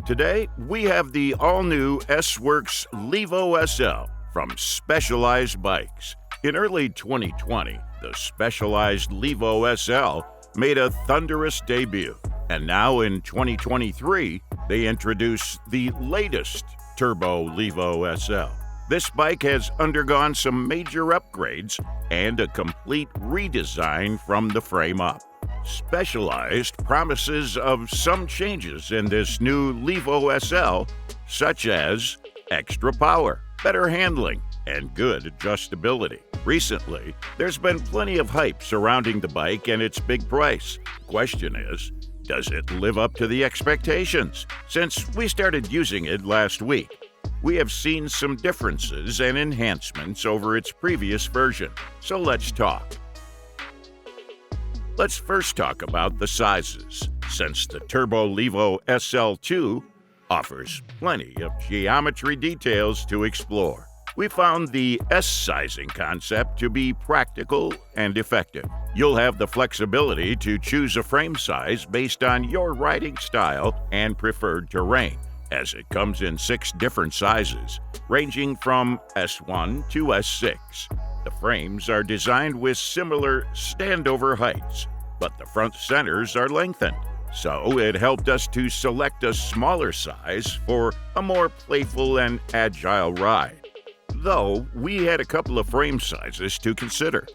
Today, we have the all-new S-Works Levo SL from Specialized Bikes. In early 2020, the Specialized Levo SL made a thunderous debut. And now in 2023, they introduce the latest Turbo Levo SL. This bike has undergone some major upgrades and a complete redesign from the frame up. Specialized promises of some changes in this new Levo SL, such as extra power, better handling, and good adjustability. Recently, there's been plenty of hype surrounding the bike and its big price. The question is, does it live up to the expectations? Since we started using it last week, we have seen some differences and enhancements over its previous version. So let's talk. Let's first talk about the sizes, since the Turbo Levo SL2 offers plenty of geometry details to explore. We found the S-sizing concept to be practical and effective. You'll have the flexibility to choose a frame size based on your riding style and preferred terrain, as it comes in 6 different sizes, ranging from S1 to S6. The frames are designed with similar standover heights, but the front centers are lengthened, so it helped us to select a smaller size for a more playful and agile ride. Though we had a couple of frame sizes to consider.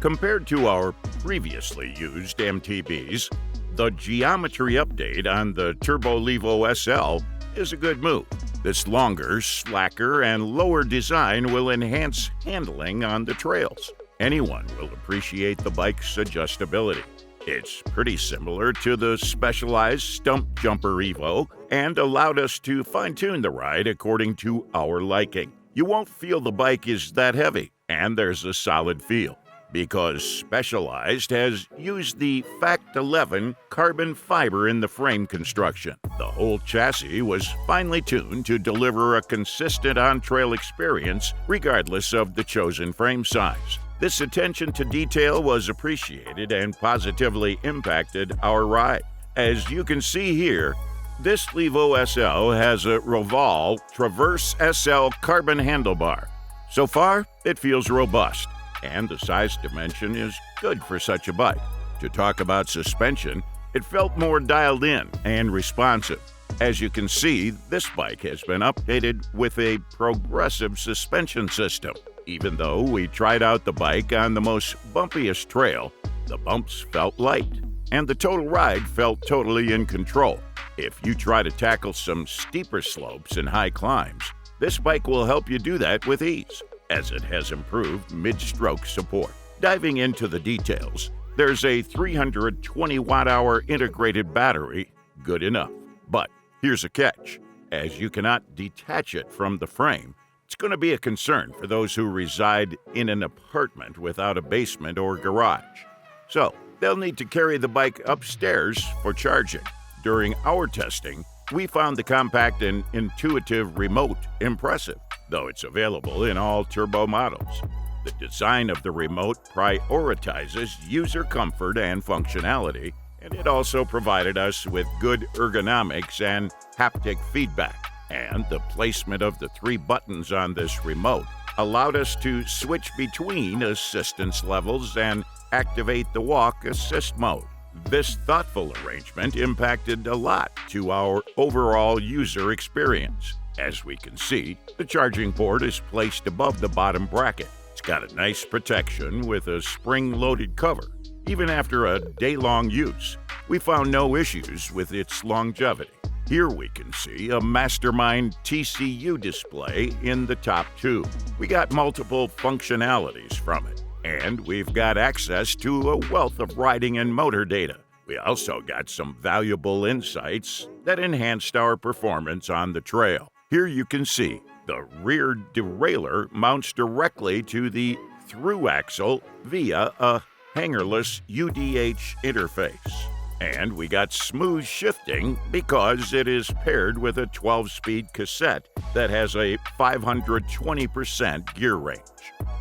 Compared to our previously used MTBs, the geometry update on the Turbo Levo SL is a good move. This longer, slacker, and lower design will enhance handling on the trails. Anyone will appreciate the bike's adjustability. It's pretty similar to the Specialized Stump Jumper Evo and allowed us to fine-tune the ride according to our liking. You won't feel the bike is that heavy, and there's a solid feel, because Specialized has used the Fact 11 carbon fiber in the frame construction. The whole chassis was finely tuned to deliver a consistent on-trail experience regardless of the chosen frame size. This attention to detail was appreciated and positively impacted our ride. As you can see here, this Levo SL has a Revolve Traverse SL carbon handlebar. So far, it feels robust, and the size dimension is good for such a bike. To talk about suspension, it felt more dialed in and responsive. As you can see, this bike has been updated with a progressive suspension system. Even though we tried out the bike on the most bumpiest trail, the bumps felt light, and the total ride felt totally in control. If you try to tackle some steeper slopes and high climbs, this bike will help you do that with ease, as it has improved mid-stroke support. Diving into the details, there's a 320 watt-hour integrated battery, good enough. But here's a catch. As you cannot detach it from the frame, it's going to be a concern for those who reside in an apartment without a basement or garage. So, they'll need to carry the bike upstairs for charging. During our testing, we found the compact and intuitive remote impressive, though it's available in all turbo models. The design of the remote prioritizes user comfort and functionality, and it also provided us with good ergonomics and haptic feedback. And the placement of the 3 buttons on this remote allowed us to switch between assistance levels and activate the walk assist mode. This thoughtful arrangement impacted a lot to our overall user experience. As we can see, the charging port is placed above the bottom bracket. It's got a nice protection with a spring-loaded cover. Even after a day-long use, we found no issues with its longevity. Here we can see a Mastermind TCU display in the top 2. We got multiple functionalities from it, and we've got access to a wealth of riding and motor data. We also got some valuable insights that enhanced our performance on the trail. Here you can see the rear derailleur mounts directly to the through axle via a hangerless UDH interface. And we got smooth shifting because it is paired with a 12-speed cassette that has a 520% gear range.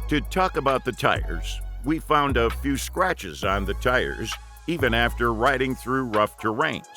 To talk about the tires, we found a few scratches on the tires, even after riding through rough terrains,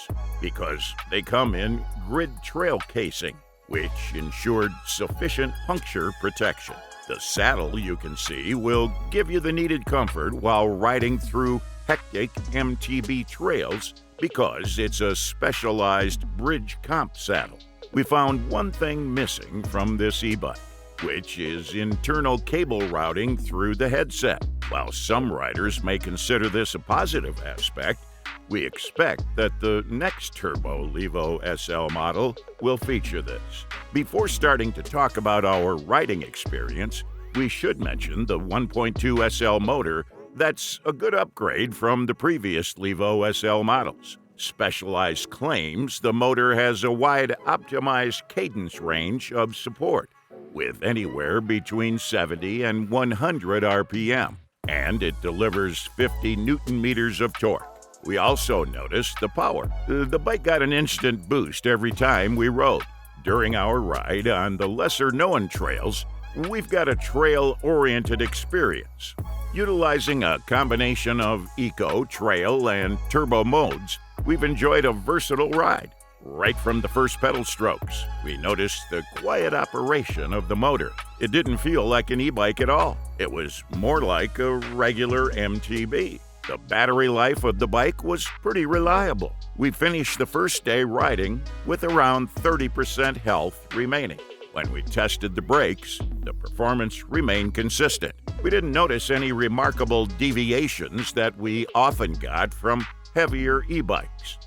because they come in grid trail casing, which ensured sufficient puncture protection. The saddle, you can see, will give you the needed comfort while riding through hectic MTB trails because it's a specialized bridge comp saddle. We found one thing missing from this e-bike, which is internal cable routing through the headset. While some riders may consider this a positive aspect, we expect that the next Turbo Levo SL model will feature this. Before starting to talk about our riding experience, we should mention the 1.2 SL motor that's a good upgrade from the previous Levo SL models. Specialized claims the motor has a wide optimized cadence range of support, with anywhere between 70 and 100 RPM, and it delivers 50 Newton meters of torque. We also noticed the power. The bike got an instant boost every time we rode. During our ride on the lesser-known trails, we've got a trail-oriented experience. Utilizing a combination of eco, trail, and turbo modes, we've enjoyed a versatile ride. Right from the first pedal strokes, we noticed the quiet operation of the motor. It didn't feel like an e-bike at all. It was more like a regular MTB. The battery life of the bike was pretty reliable. We finished the first day riding with around 30% health remaining. When we tested the brakes, the performance remained consistent. We didn't notice any remarkable deviations that we often got from heavier e-bikes.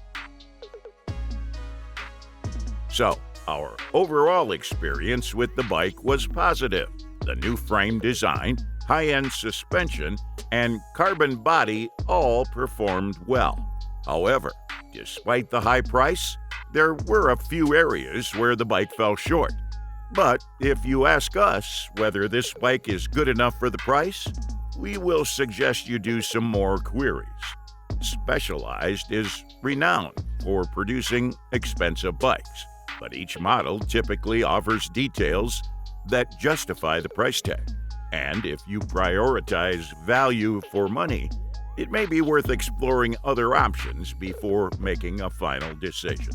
So, our overall experience with the bike was positive. The new frame design, high-end suspension, and carbon body all performed well. However, despite the high price, there were a few areas where the bike fell short. But if you ask us whether this bike is good enough for the price, we will suggest you do some more queries. Specialized is renowned for producing expensive bikes, but each model typically offers details that justify the price tag. And if you prioritize value for money, it may be worth exploring other options before making a final decision.